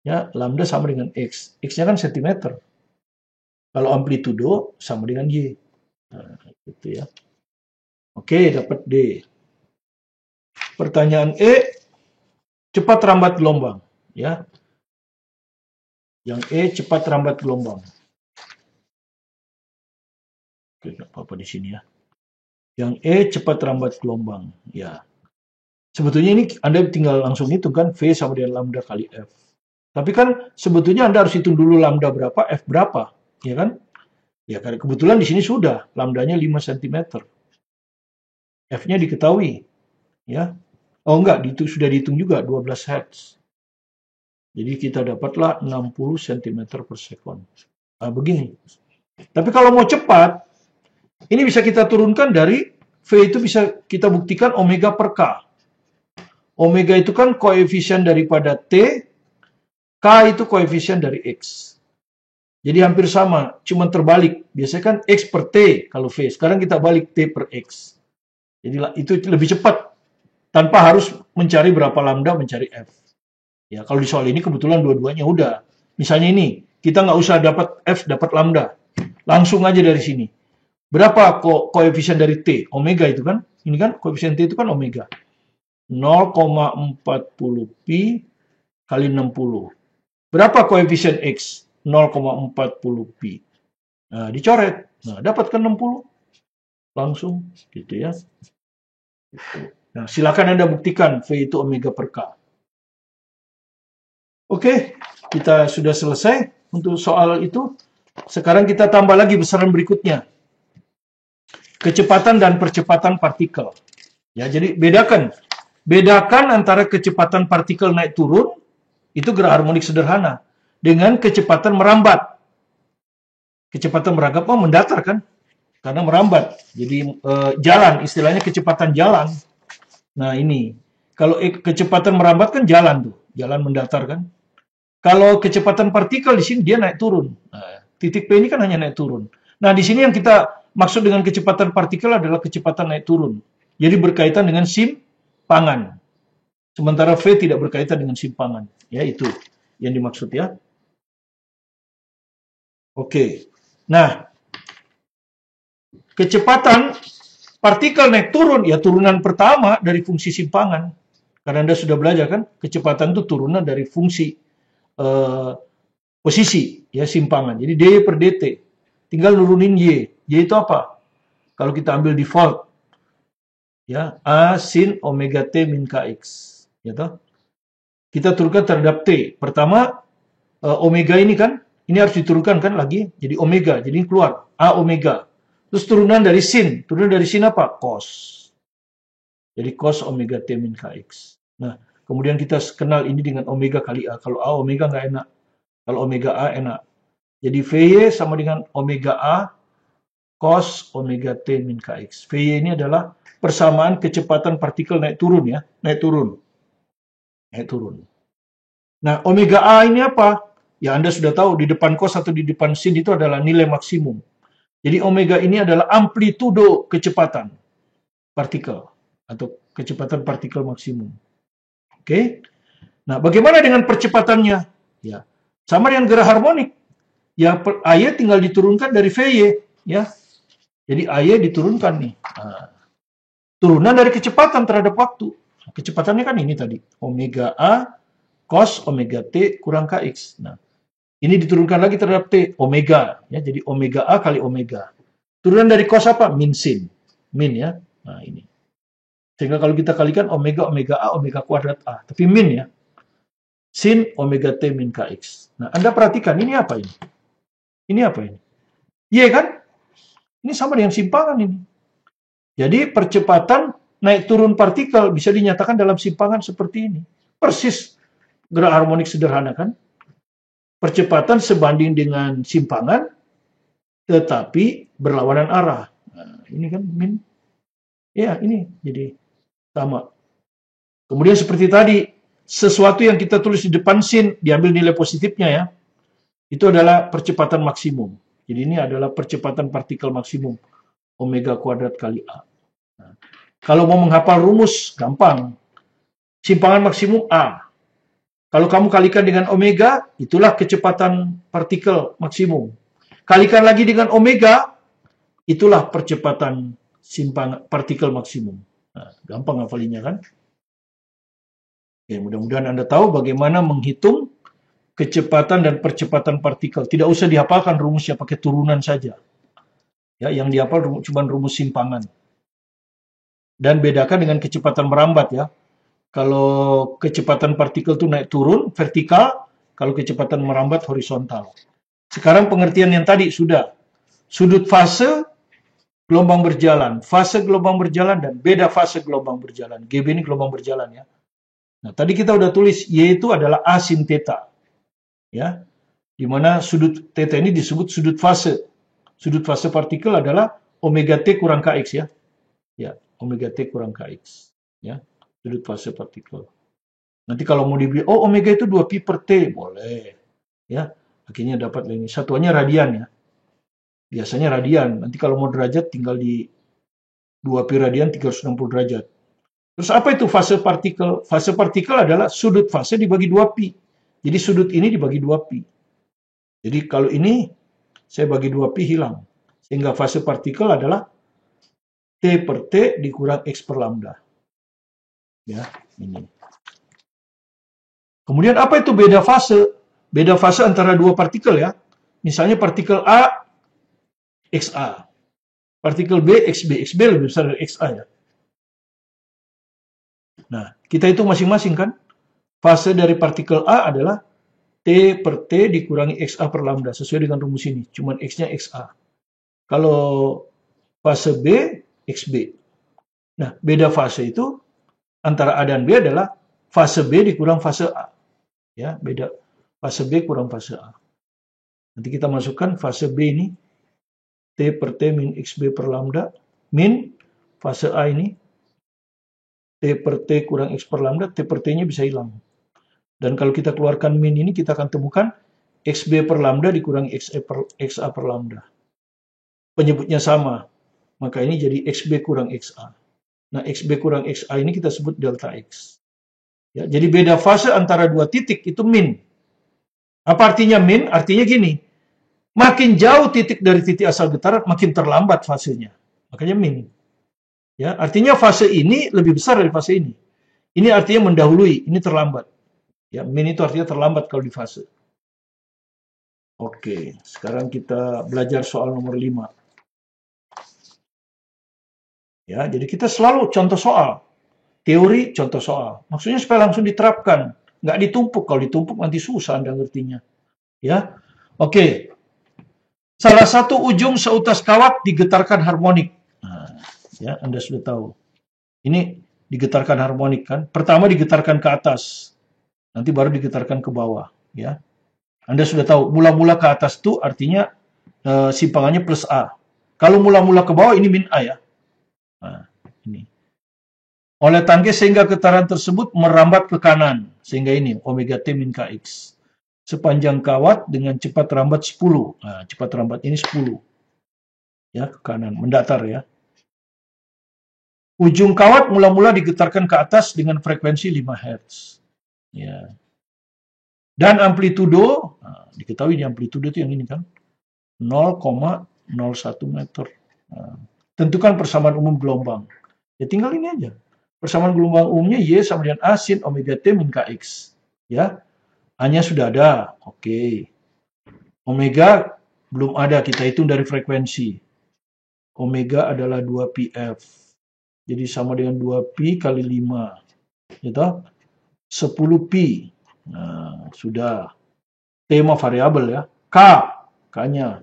Ya, lambda sama dengan X. X-nya kan cm. Kalau amplitudo sama dengan Y. Nah, gitu ya. Oke, dapat D. Pertanyaan E, cepat rambat gelombang. Ya. Yang E, cepat rambat gelombang. Oke, nggak apa-apa di sini ya. Yang E, cepat rambat gelombang. Ya. Sebetulnya ini Anda tinggal langsung hitung kan, V sama dengan lambda kali F. Tapi kan sebetulnya Anda harus hitung dulu lambda berapa, F berapa, ya kan? Ya karena kebetulan di sini sudah, lambdanya 5 cm. F-nya diketahui, ya. Oh enggak, itu sudah dihitung juga 12 Hz. Jadi kita dapatlah 60 cm per second. Nah, begini. Tapi kalau mau cepat, ini bisa kita turunkan dari V itu bisa kita buktikan omega per K. Omega itu kan koefisien daripada T, K itu koefisien dari X. Jadi hampir sama, cuma terbalik. Biasanya kan X per T kalau V. Sekarang kita balik T per X. Jadi itu lebih cepat. Tanpa harus mencari berapa lambda, mencari F. Ya, kalau di soal ini kebetulan dua-duanya udah. Misalnya ini, kita nggak usah dapat F, dapat lambda. Langsung aja dari sini. Berapa koefisien dari T? Omega itu kan? Ini kan koefisien T itu kan omega. 0,40 pi kali 60. Berapa koefisien X? 0,40 pi. Nah, dicoret. Nah, dapatkan 60. Langsung, gitu ya. Nah, silakan Anda buktikan V itu omega per K. Oke, kita sudah selesai untuk soal itu. Sekarang kita tambah lagi besaran berikutnya. Kecepatan dan percepatan partikel. Ya, jadi bedakan antara kecepatan partikel naik turun itu gerak harmonik sederhana dengan kecepatan merambat. Kecepatan merambat mendatar kan? Karena merambat. Jadi jalan, istilahnya kecepatan jalan. Nah, ini. Kalau kecepatan merambat kan jalan tuh, jalan mendatar kan? Kalau kecepatan partikel di sini dia naik turun. Nah, titik P ini kan hanya naik turun. Nah, di sini yang kita maksud dengan kecepatan partikel adalah kecepatan naik turun. Jadi berkaitan dengan simpangan. Sementara V tidak berkaitan dengan simpangan. Ya, itu yang dimaksud ya. Oke. Nah, kecepatan partikel naik turun, ya turunan pertama dari fungsi simpangan. Karena Anda sudah belajar kan, kecepatan itu turunan dari fungsi posisi, ya simpangan. Jadi dy per dt. Tinggal nurunin y. Y itu apa? Kalau kita ambil default, ya a sin omega t min kx, ya toh? Kita turunkan terhadap t. Pertama omega ini kan, ini harus diturunkan kan lagi, jadi omega, jadi keluar a omega. Terus turunan dari sin apa? Cos. Jadi cos omega t min kx. Nah, kemudian kita kenal ini dengan omega kali a. Kalau a omega nggak enak, kalau omega a enak. Jadi Vy sama dengan omega a cos omega t min kx. Vy ini adalah persamaan kecepatan partikel naik turun ya, naik turun. Nah, omega a ini apa? Ya Anda sudah tahu di depan cos atau di depan sin itu adalah nilai maksimum. Jadi omega ini adalah amplitudo kecepatan partikel atau kecepatan partikel maksimum. Oke. Nah, bagaimana dengan percepatannya? Ya, sama dengan gerak harmonik. Ya, AY tinggal diturunkan dari VY, ya. Jadi AY diturunkan nih. Nah, turunan dari kecepatan terhadap waktu. Kecepatannya kan ini tadi, omega A cos omega T kurang Kx. Nah, ini diturunkan lagi terhadap T, omega. Ya, jadi omega A kali omega. Turunan dari cos apa? Min sin. Min ya. Nah, ini. Sehingga kalau kita kalikan omega A, omega kuadrat A. Tapi min ya. Sin omega T min Kx. Nah, Anda perhatikan, ini apa ini? Ini apa ini? Y kan? Ini sama dengan simpangan ini. Jadi percepatan naik turun partikel bisa dinyatakan dalam simpangan seperti ini. Persis gerak harmonik sederhana kan? Percepatan sebanding dengan simpangan, tetapi berlawanan arah. Nah, ini kan min. Ya, ini jadi sama. Kemudian seperti tadi, sesuatu yang kita tulis di depan sin, diambil nilai positifnya ya. Itu adalah percepatan maksimum. Jadi ini adalah percepatan partikel maksimum. Omega kuadrat kali A. Nah, kalau mau menghafal rumus, gampang. Simpangan maksimum A. Kalau kamu kalikan dengan omega, itulah kecepatan partikel maksimum. Kalikan lagi dengan omega, itulah percepatan simpangan partikel maksimum. Nah, gampang hafalinya kan? Ya, mudah-mudahan Anda tahu bagaimana menghitung kecepatan dan percepatan partikel. Tidak usah dihafalkan rumusnya, pakai turunan saja. Ya, yang dihafal cuma rumus simpangan. Dan bedakan dengan kecepatan merambat ya. Kalau kecepatan partikel itu naik turun vertikal, Kalau kecepatan merambat horizontal. Sekarang pengertian yang tadi sudah. Sudut fase gelombang berjalan, fase gelombang berjalan, dan beda fase gelombang berjalan. GB ini gelombang berjalan ya. Nah, tadi kita udah tulis Y itu adalah A sin theta. Ya. Di mana sudut theta ini disebut sudut fase. Sudut fase partikel adalah omega T kurang Kx ya. Ya, omega T kurang Kx. Ya, sudut fase partikel. Nanti kalau mau dibilang, oh omega itu 2pi per T, boleh. Ya, akhirnya dapat ini. Satuannya radian ya. Biasanya radian. Nanti kalau mau derajat tinggal di 2pi radian 360 derajat. Terus apa itu fase partikel? Fase partikel adalah sudut fase dibagi 2pi. Jadi sudut ini dibagi 2pi. Jadi kalau ini saya bagi 2pi hilang. Sehingga fase partikel adalah T per T dikurang X per lambda. Ya, ini. Kemudian apa itu beda fase? Beda fase antara dua partikel ya. Misalnya partikel A, XA. Partikel B, XB. XB lebih besar dari XA ya. Nah, kita itu masing-masing kan. Fase dari partikel A adalah T per T dikurangi XA per lambda. Sesuai dengan rumus ini. Cuman X-nya XA. Kalau fase B, XB. Nah, beda fase itu antara A dan B adalah fase B dikurang fase A. Ya, beda fase B kurang fase A. Nanti kita masukkan fase B ini T per T min XB per lambda min fase A ini T per T kurang X per lambda, T per T-nya bisa hilang. Dan kalau kita keluarkan min ini, kita akan temukan XB per lambda dikurangi XA per lambda. Penyebutnya sama, maka ini jadi XB kurang XA. Nah, XB kurang XA ini kita sebut delta X. Ya, jadi beda fase antara dua titik itu min. Apa artinya min? Artinya gini, makin jauh titik dari titik asal getaran, makin terlambat fasenya. Makanya min. Ya, artinya fase ini lebih besar dari fase ini. Ini artinya mendahului, ini terlambat. Ya, min itu artinya terlambat kalau di fase. Oke, sekarang kita belajar soal nomor 5. Ya, jadi kita selalu contoh soal. Teori, contoh soal. Maksudnya supaya langsung diterapkan. Nggak ditumpuk. Kalau ditumpuk nanti susah Anda ngertinya. Ya, oke. Salah satu ujung seutas kawat digetarkan harmonik. Nah, ya, Anda sudah tahu. Ini digetarkan harmonik kan. Pertama digetarkan ke atas. Nanti baru digetarkan ke bawah. Ya, Anda sudah tahu. Mula-mula ke atas itu artinya simpangannya plus A. Kalau mula-mula ke bawah ini min A ya. Nah, ini. Oleh tangkis sehingga getaran tersebut merambat ke kanan. Sehingga ini, omega T min Kx. Sepanjang kawat dengan cepat rambat 10. Nah, cepat rambat ini 10. Ya, ke kanan, mendatar ya. Ujung kawat mula-mula digetarkan ke atas dengan frekuensi 5 Hz. Ya. Dan amplitudo, nah, diketahui di amplitudo itu yang ini kan, 0,01 meter. Nah, tentukan persamaan umum gelombang. Ya tinggal ini aja. Persamaan gelombang umumnya Y sama dengan A sin omega T min Kx. Ya, A-nya sudah ada. Oke. Omega belum ada, kita hitung dari frekuensi. Omega adalah 2πf. Jadi sama dengan 2pi kali 5. Gitu? 10pi. Nah, sudah. Tema variabel ya. K-nya.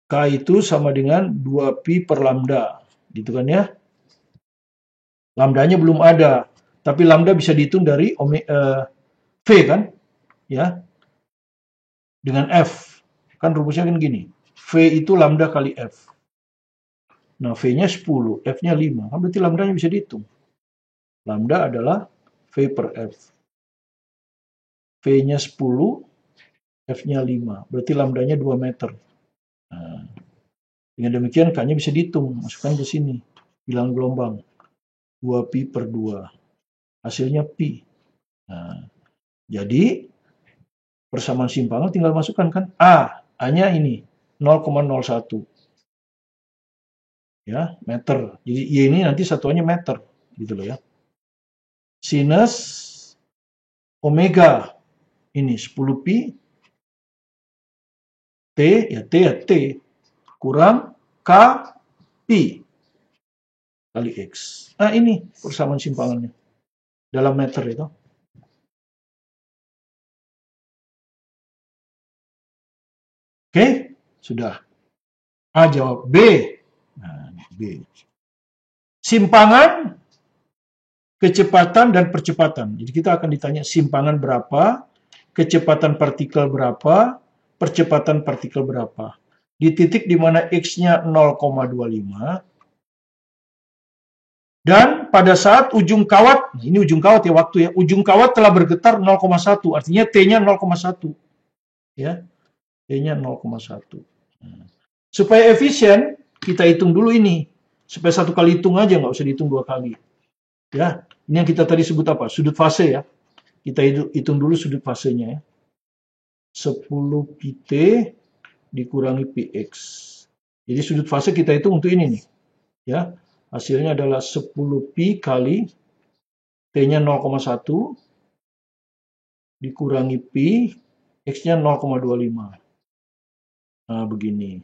K itu sama dengan 2pi per lambda. Gitu kan ya. Lambdanya belum ada, tapi lambda bisa dihitung dari V kan, ya, dengan F. Kan rumusnya kan gini, V itu lambda kali F. Nah, V-nya 10, F-nya 5, kan berarti lambdanya bisa dihitung. Lambda adalah V per F. V-nya 10, F-nya 5, berarti lambdanya 2 meter. Nah, dengan demikian K-nya bisa dihitung, masukkan ke sini, bilangan gelombang. 2pi per 2. Hasilnya pi. Nah, jadi persamaan simpangan tinggal masukkan kan. A-nya ini 0,01. Ya, meter. Jadi Y ini nanti satuannya meter. Gitu loh ya. Sinus omega ini 10pi. T ya T kurang K pi kali X. Nah, ini persamaan simpangannya. Dalam meter itu. Oke, sudah. A jawab B. Nah, B. Simpangan, kecepatan, dan percepatan. Jadi kita akan ditanya simpangan berapa, kecepatan partikel berapa, percepatan partikel berapa. Di titik di mana X-nya 0,25, dan pada saat ujung kawat, nah ini ujung kawat ya waktu ya, ujung kawat telah bergetar 0,1, artinya T-nya 0,1. Ya, T-nya 0,1. Nah, supaya efisien, kita hitung dulu ini. Supaya satu kali hitung aja, nggak usah dihitung dua kali. Ya, ini yang kita tadi sebut apa? Sudut fase ya. Kita hitung dulu sudut fasenya ya. 10 pt dikurangi px. Jadi sudut fase kita hitung untuk ini nih. Ya, hasilnya adalah 10 pi kali t-nya 0,1 dikurangi pi, x-nya 0,25. Nah, begini.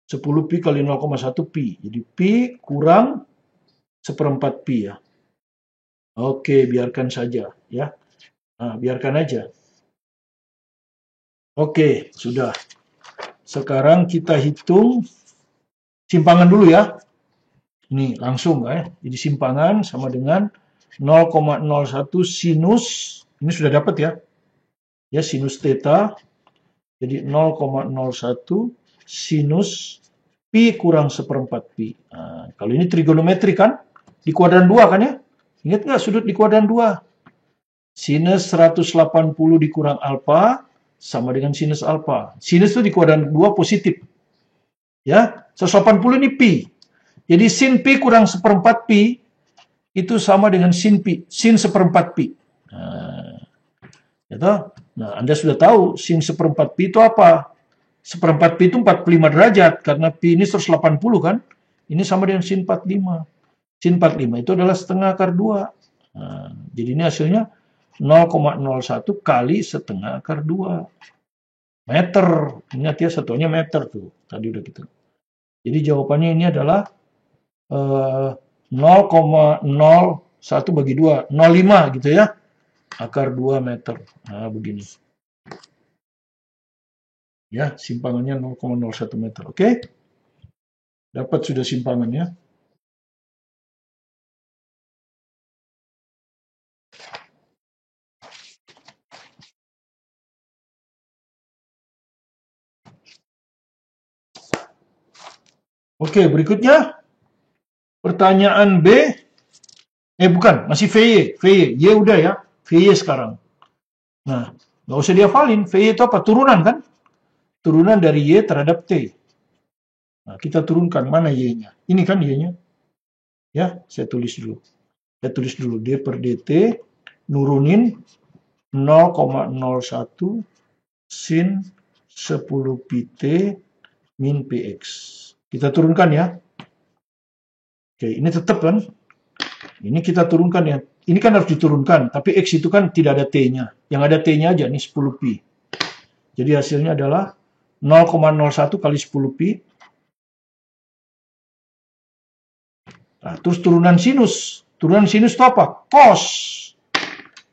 10 pi kali 0,1 pi. Jadi pi kurang seperempat pi ya. Oke, biarkan saja ya. Nah, biarkan aja. Oke, sudah. Sekarang kita hitung simpangan dulu ya. Ini langsung ya. Jadi simpangan sama dengan 0,01 sinus. Ini sudah dapat ya. Ya, sinus theta. Jadi 0,01 sinus pi kurang seperempat pi. Nah, kalau ini trigonometri kan? Di kuadran 2 kan ya? Ingat nggak sudut di kuadran 2? Sinus 180 dikurang alfa sama dengan sinus alfa. Sinus itu di kuadran 2 positif. Ya, 180 ini pi. Jadi sin pi kurang seperempat pi itu sama dengan sin pi, sin seperempat pi. Nah, gitu. Nah, Anda sudah tahu sin seperempat pi itu apa? Seperempat pi itu 45 derajat karena pi ini 180 kan? Ini sama dengan sin 45. Sin 45 itu adalah setengah akar 2. Nah, jadi ini hasilnya 0,01 kali setengah akar 2 meter. Ingat ya, satuannya meter tuh. Tadi udah gitu. Jadi jawabannya ini adalah 0,01 bagi 2, 0,5 gitu ya. Akar 2 meter. Nah, begini. Ya, simpangannya 0,01 meter. Oke? Dapat sudah simpangannya. Oke, berikutnya. Pertanyaan B. Bukan, masih VY. VY. Y udah ya. VY sekarang. Nah, nggak usah dihafalin. VY itu apa? Turunan kan? Turunan dari Y terhadap T. Nah, kita turunkan. Mana Y-nya? Ini kan Y-nya. Ya, saya tulis dulu. Saya tulis dulu. D per DT. Nurunin 0,01 sin 10 pt min px. Kita turunkan ya. Oke, ini tetap kan? Ini kita turunkan ya. Ini kan harus diturunkan, tapi x itu kan tidak ada t-nya. Yang ada t-nya aja, ini 10 pi. Jadi hasilnya adalah 0,01 kali 10 pi. Nah, terus turunan sinus. Turunan sinus itu apa? Cos.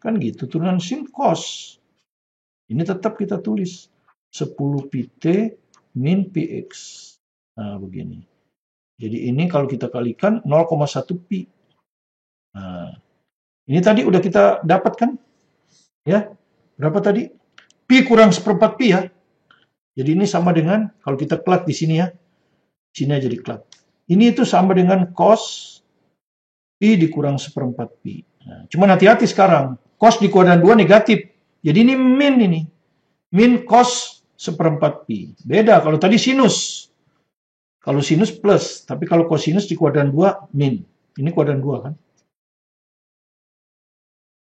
Kan gitu, turunan sin cos. Ini tetap kita tulis 10 pt min px. Nah, begini. Jadi ini kalau kita kalikan 0,1 pi. Nah, ini tadi udah kita dapat kan? Ya, berapa tadi? Pi kurang seperempat pi ya. Jadi ini sama dengan, kalau kita klat di sini ya. Sini aja diklat. Ini itu sama dengan cos pi dikurang seperempat pi. Nah, cuman hati-hati sekarang. Cos di kuadran 2 negatif. Jadi ini min ini. Min cos seperempat pi. Beda kalau tadi sinus. Kalau sinus plus. Tapi kalau kosinus di kuadran 2 min. Ini kuadran 2 kan.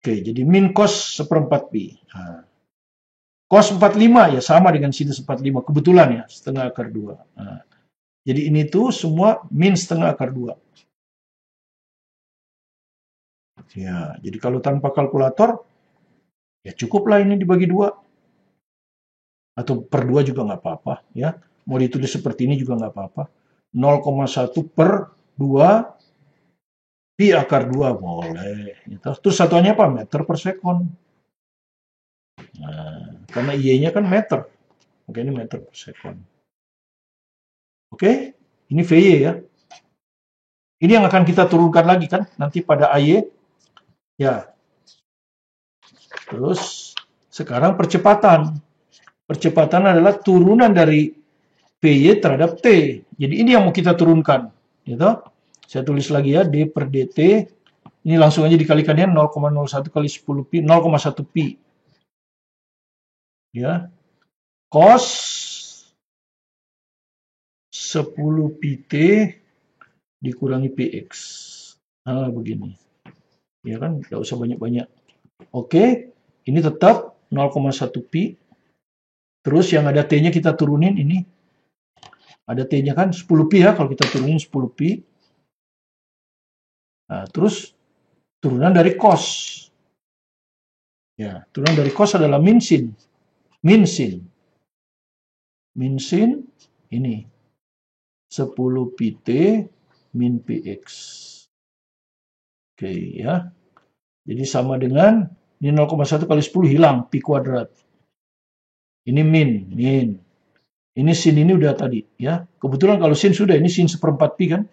Oke, jadi min cos seperempat pi. Nah, cos 45 ya sama dengan sinus 45. Kebetulan ya, setengah akar 2. Nah, jadi ini tuh semua min setengah akar 2. Ya, jadi kalau tanpa kalkulator, ya cukuplah ini dibagi 2. Atau per 2 juga nggak apa-apa. Ya. Mau ditulis seperti ini juga nggak apa-apa. 0,1 per 2 pi akar 2 boleh. Terus satuannya apa? Meter per sekon. Nah, karena Y-nya kan meter. Oke, ini meter per second. Oke, ini VY ya. Ini yang akan kita turunkan lagi kan, nanti pada AY. Ya, terus sekarang percepatan. Percepatan adalah turunan dari PY terhadap T. Jadi ini yang mau kita turunkan. Gitu. Saya tulis lagi ya, D per DT. Ini langsung aja dikalikannya 0,01 kali 10 pi, 0,1 pi. Ya. Cos 10 pi T dikurangi PX. Nah, begini. Ya kan, tidak usah banyak-banyak. Oke, ini tetap 0,1 pi. Terus yang ada T-nya kita turunin ini. Ada T-nya kan 10 pi ya, kalau kita turunin 10 pi. Nah, terus turunan dari cos. Ya, turunan dari cos adalah min sin. Min sin. Min sin ini 10 pi T min PX. Oke ya. Jadi sama dengan ini 0,1 kali 10 hilang pi kuadrat. Ini min. Ini sin ini udah tadi ya. Kebetulan kalau sin sudah, ini sin seperempat pi kan.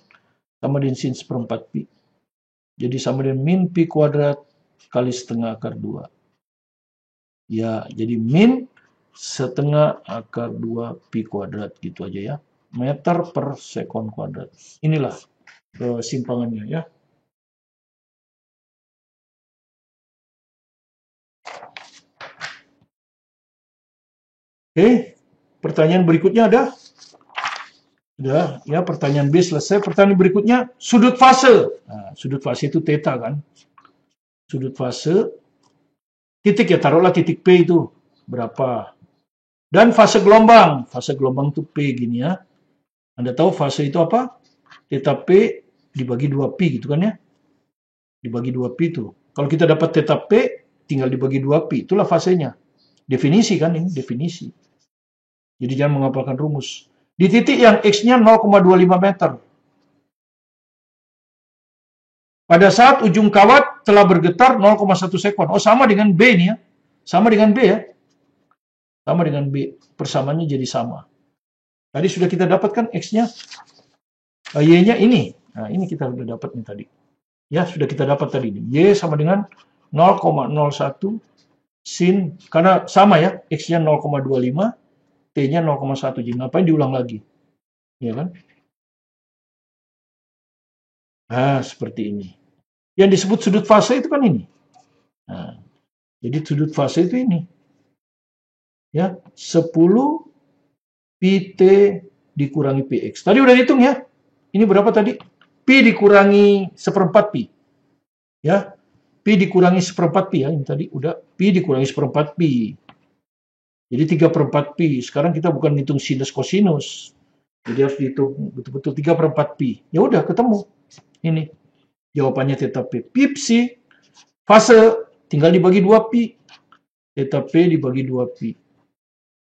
Sama dengan sin seperempat pi. Jadi sama dengan min pi kuadrat kali setengah akar 2. Ya, jadi min setengah akar 2 pi kuadrat gitu aja ya. Meter per sekon kuadrat. Inilah kesimpangannya ya. Oke, pertanyaan berikutnya ada? Sudah, ya pertanyaan B selesai. Pertanyaan berikutnya, sudut fase. Nah, sudut fase itu theta kan. Sudut fase, titik ya, taruhlah titik P itu. Berapa? Dan fase gelombang. Fase gelombang itu P gini ya. Anda tahu fase itu apa? Theta P dibagi 2pi gitu kan ya. Dibagi 2pi itu. Kalau kita dapat theta P, tinggal dibagi 2pi. Itulah fasenya. Definisi kan ini, definisi. Jadi jangan menghafalkan rumus. Di titik yang X-nya 0,25 meter. Pada saat ujung kawat telah bergetar 0,1 sekon. Oh, sama dengan B ini ya. Sama dengan B ya. Sama dengan B. Persamaannya jadi sama. Tadi sudah kita dapatkan X-nya. Y-nya ini. Nah, ini kita sudah dapat nih tadi. Ya, sudah kita dapat tadi. Y sama dengan 0,01 sin. Karena sama ya. X-nya 0,25. T-nya 0,1. Jadi ngapain diulang lagi? Ya kan? Nah, seperti ini. Yang disebut sudut fase itu kan ini. Nah, jadi sudut fase itu ini. Ya, 10 pi T dikurangi PX. Tadi udah dihitung ya. Ini berapa tadi? Pi dikurangi seperempat pi. Ya, pi dikurangi seperempat pi ya. Ini tadi udah pi dikurangi seperempat pi. Jadi 3/4 pi. Sekarang kita bukan hitung sinus kosinus. Jadi harus dihitung betul-betul 3/4 pi. Ya udah ketemu. Ini jawabannya theta P. Pi psi. Fase tinggal dibagi 2 pi. Theta P dibagi 2 pi.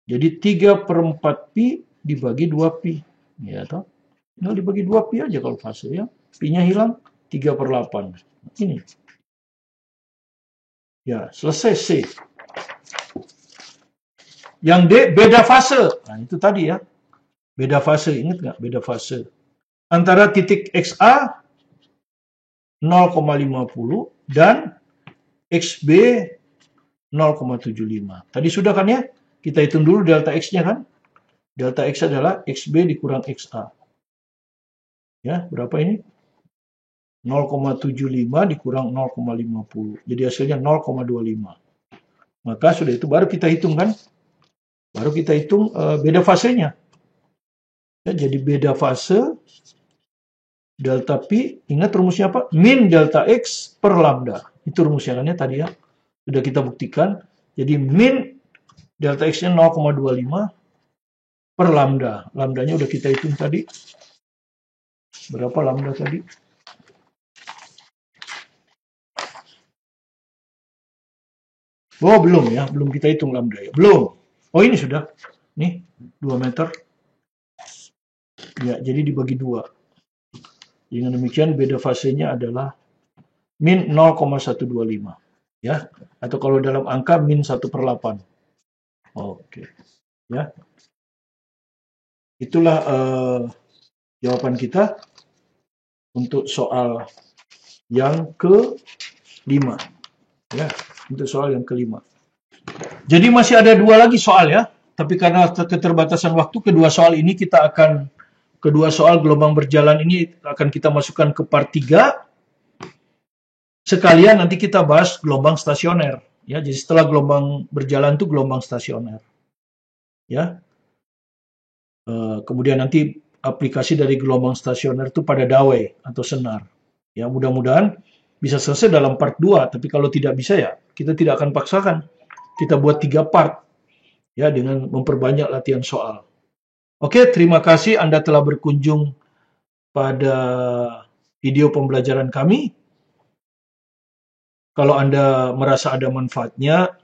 Jadi 3/4 pi dibagi 2 pi. Ya toh? Tinggal dibagi 2 pi aja kalau fase ya. Pi-nya hilang 3/8. Ini. Ya, selesai C. Yang D, beda fase. Nah, itu tadi ya. Beda fase, ingat nggak? Beda fase. Antara titik XA 0,50 dan XB 0,75. Tadi sudah kan ya? Kita hitung dulu delta X-nya kan? Delta X adalah XB dikurang XA. Ya, berapa ini? 0,75 dikurang 0,50. Jadi hasilnya 0,25. Maka sudah itu baru kita hitung kan? Baru kita hitung beda fasenya. Ya, jadi beda fase delta Pi, ingat rumusnya apa? Min delta X per lambda. Itu rumusnya kan ya tadi ya. Sudah kita buktikan. Jadi min delta X-nya 0,25 per lambda. Lambdanya udah kita hitung tadi. Berapa lambda tadi? Oh, belum ya. Belum kita hitung lambda ya. Belum. Oh, ini sudah. Nih, 2 meter. Ya, jadi dibagi 2. Dengan demikian beda fasenya adalah min 0,125. Ya, atau kalau dalam angka min 1/8. Oke. Ya, itulah jawaban kita untuk soal yang kelima. Ya, untuk soal yang kelima. Jadi masih ada dua lagi soal ya. Tapi karena keterbatasan waktu, kedua soal gelombang berjalan ini akan kita masukkan ke part 3. Sekalian nanti kita bahas gelombang stasioner. Ya, jadi setelah gelombang berjalan itu gelombang stasioner. Ya. Kemudian nanti aplikasi dari gelombang stasioner itu pada dawai atau senar. Ya, mudah-mudahan bisa selesai dalam part 2. Tapi kalau tidak bisa ya, kita tidak akan paksakan. Kita buat 3 part. Ya, dengan memperbanyak latihan soal. Oke, terima kasih Anda telah berkunjung pada video pembelajaran kami. Kalau Anda merasa ada manfaatnya,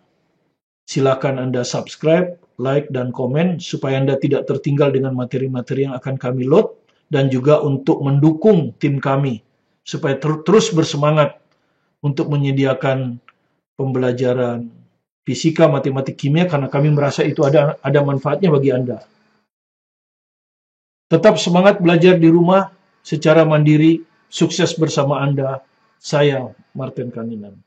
silakan Anda subscribe, like, dan komen supaya Anda tidak tertinggal dengan materi-materi yang akan kami load, dan juga untuk mendukung tim kami supaya terus bersemangat untuk menyediakan pembelajaran fisika, matematik, kimia, karena kami merasa itu ada manfaatnya bagi Anda. Tetap semangat belajar di rumah secara mandiri. Sukses bersama Anda. Saya Martin Kaninan.